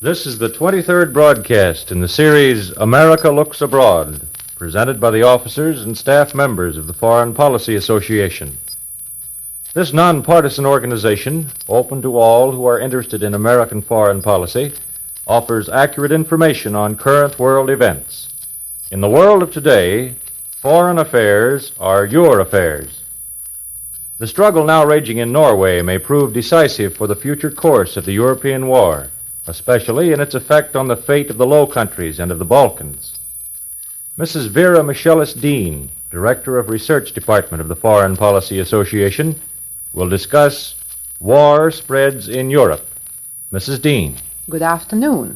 This is the 23rd broadcast in the series America Looks Abroad, presented by the officers and staff members of the Foreign Policy Association. This nonpartisan organization, open to all who are interested in American foreign policy, offers accurate information on current world events. In the world of today, foreign affairs are your affairs. The struggle now raging in Norway may prove decisive for the future course of the European war, especially in its effect on the fate of the Low Countries and of the Balkans. Mrs. Vera Michelis-Dean, Director of Research Department of the Foreign Policy Association, will discuss War Spreads in Europe. Mrs. Dean. Good afternoon.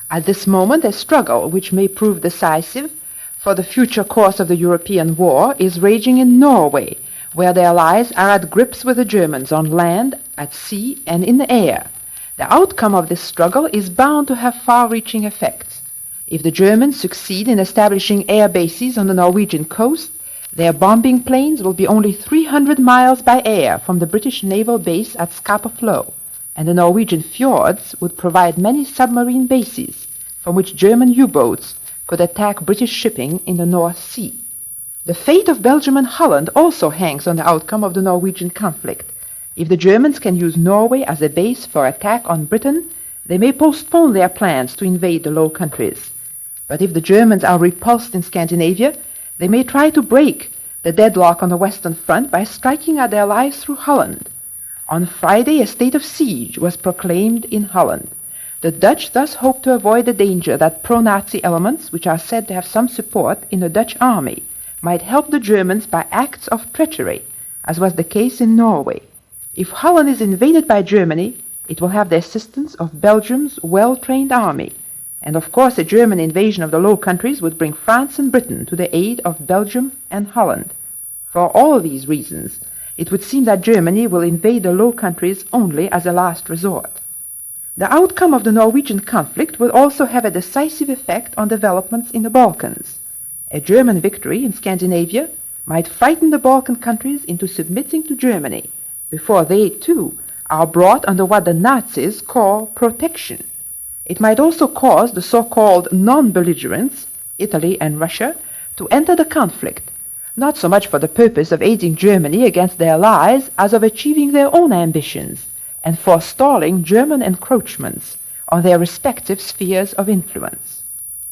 At this moment, a struggle which may prove decisive for the future course of the European war is raging in Norway, where the Allies are at grips with the Germans on land, at sea, and in the air. The outcome of this struggle is bound to have far-reaching effects. If the Germans succeed in establishing air bases on the Norwegian coast, their bombing planes will be only 300 miles by air from the British naval base at Scapa Flow, and the Norwegian fjords would provide many submarine bases from which German U-boats could attack British shipping in the North Sea. The fate of Belgium and Holland also hangs on the outcome of the Norwegian conflict. If the Germans can use Norway as a base for attack on Britain, they may postpone their plans to invade the Low Countries. But if the Germans are repulsed in Scandinavia, they may try to break the deadlock on the Western Front by striking at their allies through Holland. On Friday, a state of siege was proclaimed in Holland. The Dutch thus hope to avoid the danger that pro-Nazi elements, which are said to have some support in the Dutch army, might help the Germans by acts of treachery, as was the case in Norway. If Holland is invaded by Germany, it will have the assistance of Belgium's well-trained army. And of course, a German invasion of the Low Countries would bring France and Britain to the aid of Belgium and Holland. For all these reasons, it would seem that Germany will invade the Low Countries only as a last resort. The outcome of the Norwegian conflict will also have a decisive effect on developments in the Balkans. A German victory in Scandinavia might frighten the Balkan countries into submitting to Germany before they, too, are brought under what the Nazis call protection. It might also cause the so-called non-belligerents, Italy and Russia, to enter the conflict, not so much for the purpose of aiding Germany against their allies as of achieving their own ambitions and forestalling German encroachments on their respective spheres of influence.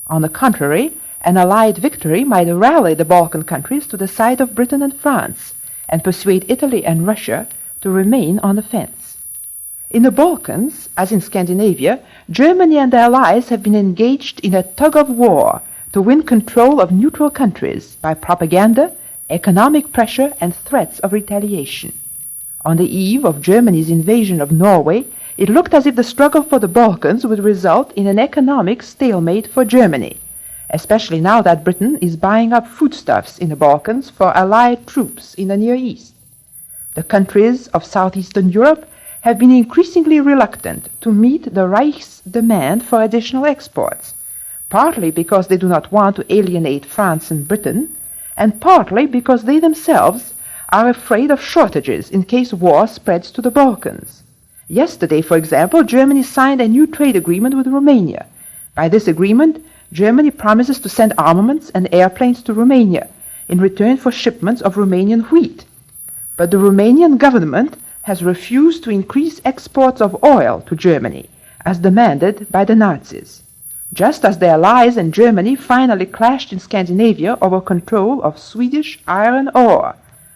On the contrary, an Allied victory might rally the Balkan countries to the side of Britain and France and persuade Italy and Russia to remain on the fence. In the Balkans, as in Scandinavia, Germany and the Allies have been engaged in a tug-of-war to win control of neutral countries by propaganda, economic pressure, and threats of retaliation. On the eve of Germany's invasion of Norway, it looked as if the struggle for the Balkans would result in an economic stalemate for Germany, especially now that Britain is buying up foodstuffs in the Balkans for Allied troops in the Near East. The countries of southeastern Europe have been increasingly reluctant to meet the Reich's demand for additional exports, partly because they do not want to alienate France and Britain, and partly because they themselves are afraid of shortages in case war spreads to the Balkans. Yesterday, for example, Germany signed a new trade agreement with Romania. By this agreement, Germany promises to send armaments and airplanes to Romania in return for shipments of Romanian wheat. But the Romanian government has refused to increase exports of oil to Germany, as demanded by the Nazis. Just as the Allies and Germany finally clashed in Scandinavia over control of Swedish iron ore,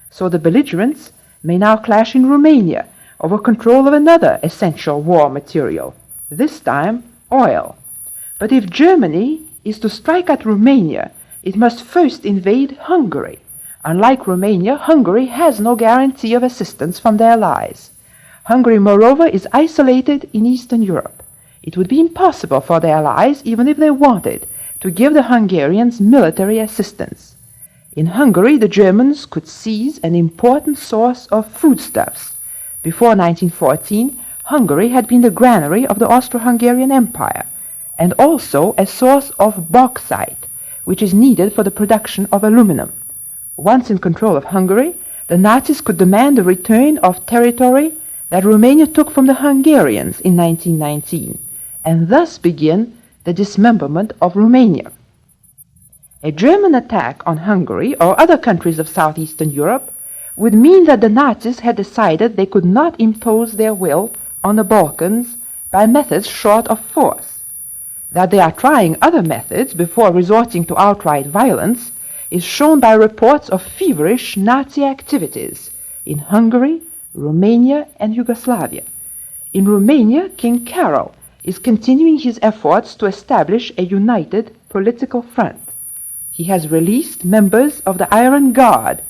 so the belligerents may now clash in Romania over control of another essential war material, this time oil. But if Germany is to strike at Romania, it must first invade Hungary. Unlike Romania, Hungary has no guarantee of assistance from the Allies. Hungary, moreover, is isolated in Eastern Europe. It would be impossible for the Allies, even if they wanted, to give the Hungarians military assistance. In Hungary, the Germans could seize an important source of foodstuffs. Before 1914, Hungary had been the granary of the Austro-Hungarian Empire, and also a source of bauxite, which is needed for the production of aluminum. Once in control of Hungary, the Nazis could demand the return of territory that Romania took from the Hungarians in 1919, and thus begin the dismemberment of Romania. A German attack on Hungary or other countries of southeastern Europe would mean that the Nazis had decided they could not impose their will on the Balkans by methods short of force. That they are trying other methods before resorting to outright violence is shown by reports of feverish Nazi activities in Hungary, Romania, and Yugoslavia. In Romania, King Carol is continuing his efforts to establish a united political front. He has released members of the Iron Guard,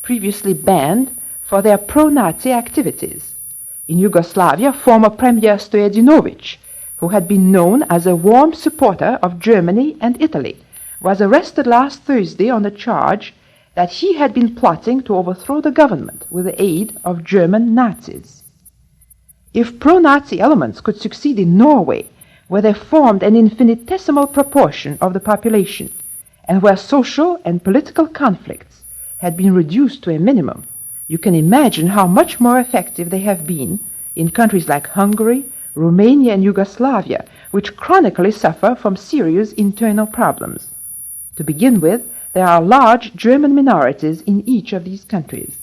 previously banned for their pro-Nazi activities. In Yugoslavia, former Premier Stojadinovic, who had been known as a warm supporter of Germany and Italy, was arrested last Thursday on the charge that he had been plotting to overthrow the government with the aid of German Nazis. If pro-Nazi elements could succeed in Norway, where they formed an infinitesimal proportion of the population, and where social and political conflicts had been reduced to a minimum, you can imagine how much more effective they have been in countries like Hungary, Romania, and Yugoslavia, which chronically suffer from serious internal problems. To begin with, there are large German minorities in each of these countries,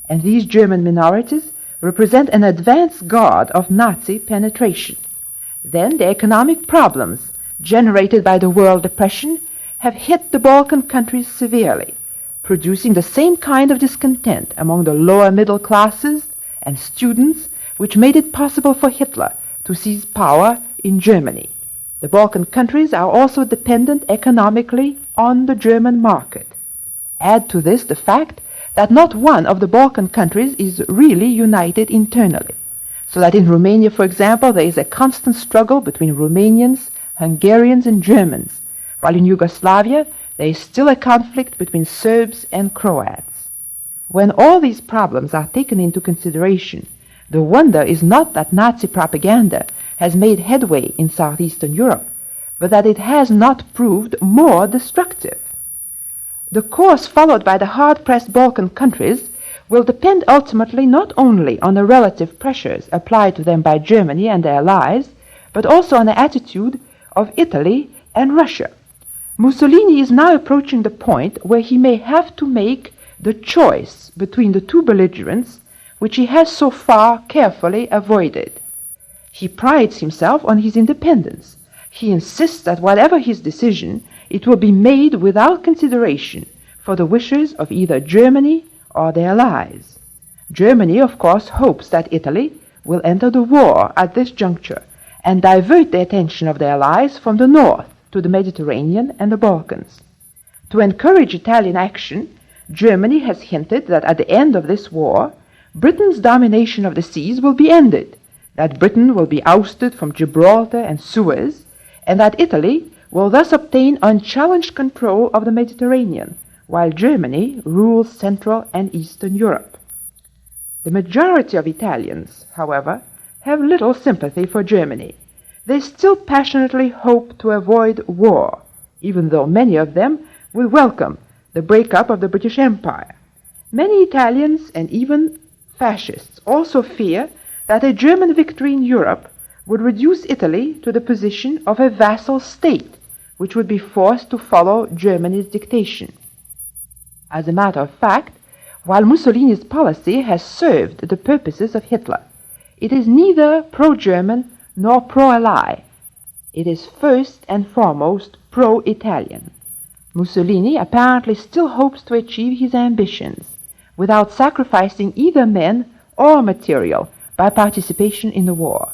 and these German minorities represent an advance guard of Nazi penetration. Then the economic problems generated by the World Depression have hit the Balkan countries severely, producing the same kind of discontent among the lower middle classes and students which made it possible for Hitler to seize power in Germany. The Balkan countries are also dependent economically on the German market. Add to this the fact that not one of the Balkan countries is really united internally, so that in Romania, for example, there is a constant struggle between Romanians, Hungarians, and Germans, while in Yugoslavia there is still a conflict between Serbs and Croats. When all these problems are taken into consideration, the wonder is not that Nazi propaganda has made headway in southeastern Europe, but that it has not proved more destructive. The course followed by the hard-pressed Balkan countries will depend ultimately not only on the relative pressures applied to them by Germany and their allies, but also on the attitude of Italy and Russia. Mussolini is now approaching the point where he may have to make the choice between the two belligerents, which he has so far carefully avoided. He prides himself on his independence. He insists that whatever his decision, it will be made without consideration for the wishes of either Germany or their allies. Germany, of course, hopes that Italy will enter the war at this juncture and divert the attention of their allies from the north to the Mediterranean and the Balkans. To encourage Italian action, Germany has hinted that at the end of this war, Britain's domination of the seas will be ended, that Britain will be ousted from Gibraltar and Suez, and that Italy will thus obtain unchallenged control of the Mediterranean, while Germany rules Central and Eastern Europe. The majority of Italians, however, have little sympathy for Germany. They still passionately hope to avoid war, even though many of them will welcome the breakup of the British Empire. Many Italians and even fascists also fear that a German victory in Europe would reduce Italy to the position of a vassal state, which would be forced to follow Germany's dictation. As a matter of fact, while Mussolini's policy has served the purposes of Hitler, it is neither pro-German nor pro-Ally. It is first and foremost pro-Italian. Mussolini apparently still hopes to achieve his ambitions without sacrificing either men or material by participation in the war.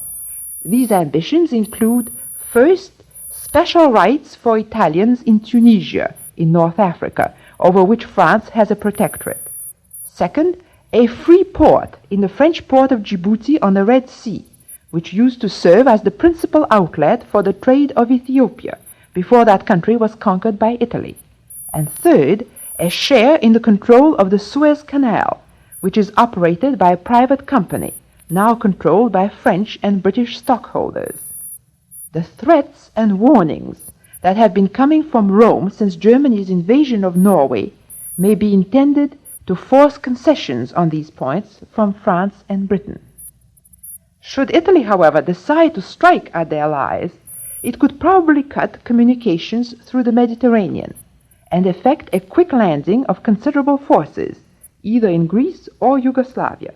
These ambitions include, first, special rights for Italians in Tunisia, in North Africa, over which France has a protectorate. Second, a free port in the French port of Djibouti on the Red Sea, which used to serve as the principal outlet for the trade of Ethiopia before that country was conquered by Italy. And third, a share in the control of the Suez Canal, which is operated by a private company, now controlled by French and British stockholders. The threats and warnings that have been coming from Rome since Germany's invasion of Norway may be intended to force concessions on these points from France and Britain. Should Italy, however, decide to strike at their allies, it could probably cut communications through the Mediterranean and effect a quick landing of considerable forces, either in Greece or Yugoslavia.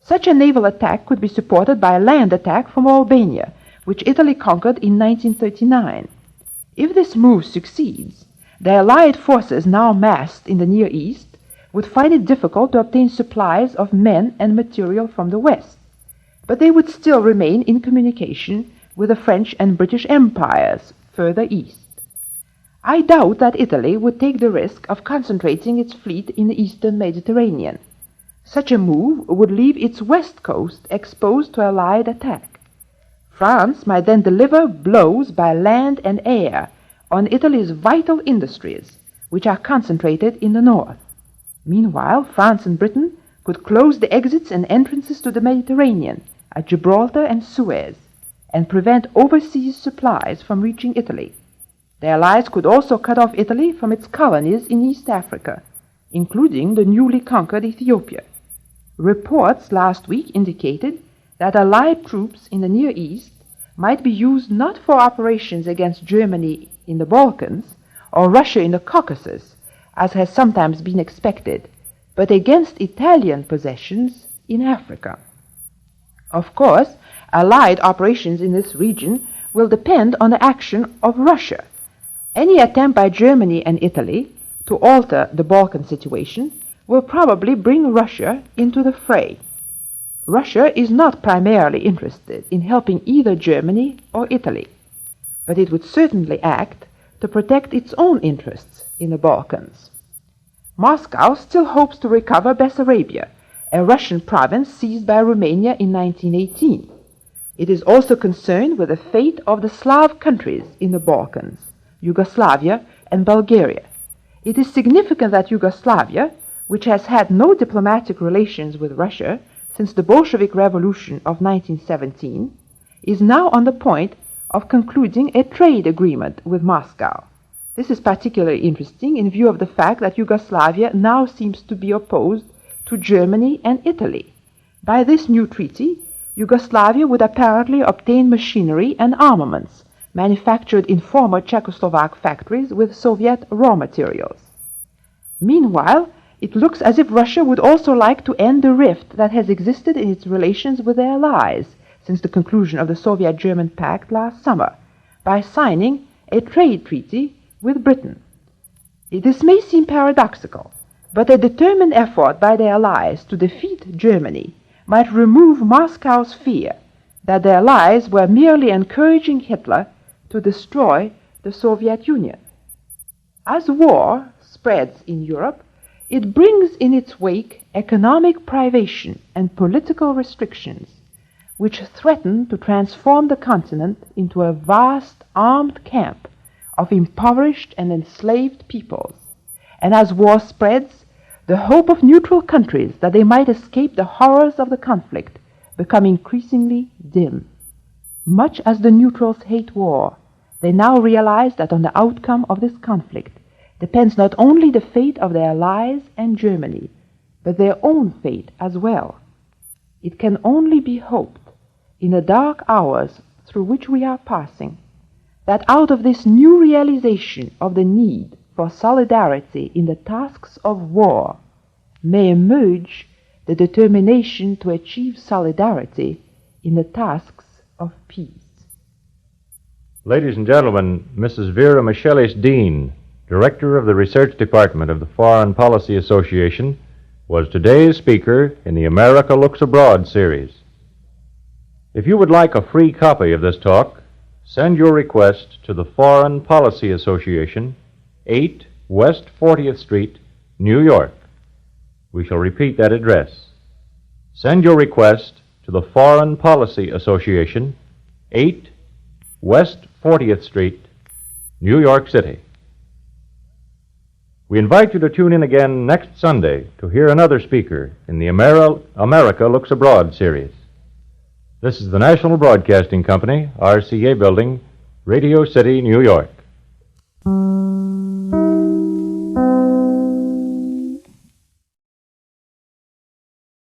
Such a naval attack could be supported by a land attack from Albania, which Italy conquered in 1939. If this move succeeds, the Allied forces now massed in the Near East would find it difficult to obtain supplies of men and material from the West, but they would still remain in communication with the French and British empires further east. I doubt that Italy would take the risk of concentrating its fleet in the eastern Mediterranean. Such a move would leave its west coast exposed to Allied attack. France might then deliver blows by land and air on Italy's vital industries, which are concentrated in the north. Meanwhile, France and Britain could close the exits and entrances to the Mediterranean at Gibraltar and Suez and prevent overseas supplies from reaching Italy. The Allies could also cut off Italy from its colonies in East Africa, including the newly conquered Ethiopia. Reports last week indicated that Allied troops in the Near East might be used not for operations against Germany in the Balkans or Russia in the Caucasus, as has sometimes been expected, but against Italian possessions in Africa. Of course, Allied operations in this region will depend on the action of Russia. Any attempt by Germany and Italy to alter the Balkan situation will probably bring Russia into the fray. Russia is not primarily interested in helping either Germany or Italy, but it would certainly act to protect its own interests in the Balkans. Moscow still hopes to recover Bessarabia, a Russian province seized by Romania in 1918. It is also concerned with the fate of the Slav countries in the Balkans, Yugoslavia and Bulgaria. It is significant that Yugoslavia, which has had no diplomatic relations with Russia since the Bolshevik Revolution of 1917, is now on the point of concluding a trade agreement with Moscow. This is particularly interesting in view of the fact that Yugoslavia now seems to be opposed to Germany and Italy. By this new treaty, Yugoslavia would apparently obtain machinery and armaments manufactured in former Czechoslovak factories with Soviet raw materials. Meanwhile, it looks as if Russia would also like to end the rift that has existed in its relations with their allies since the conclusion of the Soviet-German Pact last summer, by signing a trade treaty with Britain. This may seem paradoxical, but a determined effort by the Allies to defeat Germany might remove Moscow's fear that the Allies were merely encouraging Hitler to destroy the Soviet Union. As war spreads in Europe, it brings in its wake economic privation and political restrictions, which threaten to transform the continent into a vast armed camp of impoverished and enslaved peoples. And as war spreads, the hope of neutral countries that they might escape the horrors of the conflict become increasingly dim. Much as the neutrals hate war, they now realize that on the outcome of this conflict depends not only the fate of their allies and Germany, but their own fate as well. It can only be hoped, in the dark hours through which we are passing, that out of this new realization of the need for solidarity in the tasks of war may emerge the determination to achieve solidarity in the tasks of peace. Ladies and gentlemen, Mrs. Vera Michelis-Dean, Director of the Research Department of the Foreign Policy Association, was today's speaker in the America Looks Abroad series. If you would like a free copy of this talk, send your request to the Foreign Policy Association, 8 West 40th Street, New York. We shall repeat that address. Send your request to the Foreign Policy Association, 8 West 40th Street, New York City. We invite you to tune in again next Sunday to hear another speaker in the America Looks Abroad series. This is the National Broadcasting Company, RCA Building, Radio City, New York.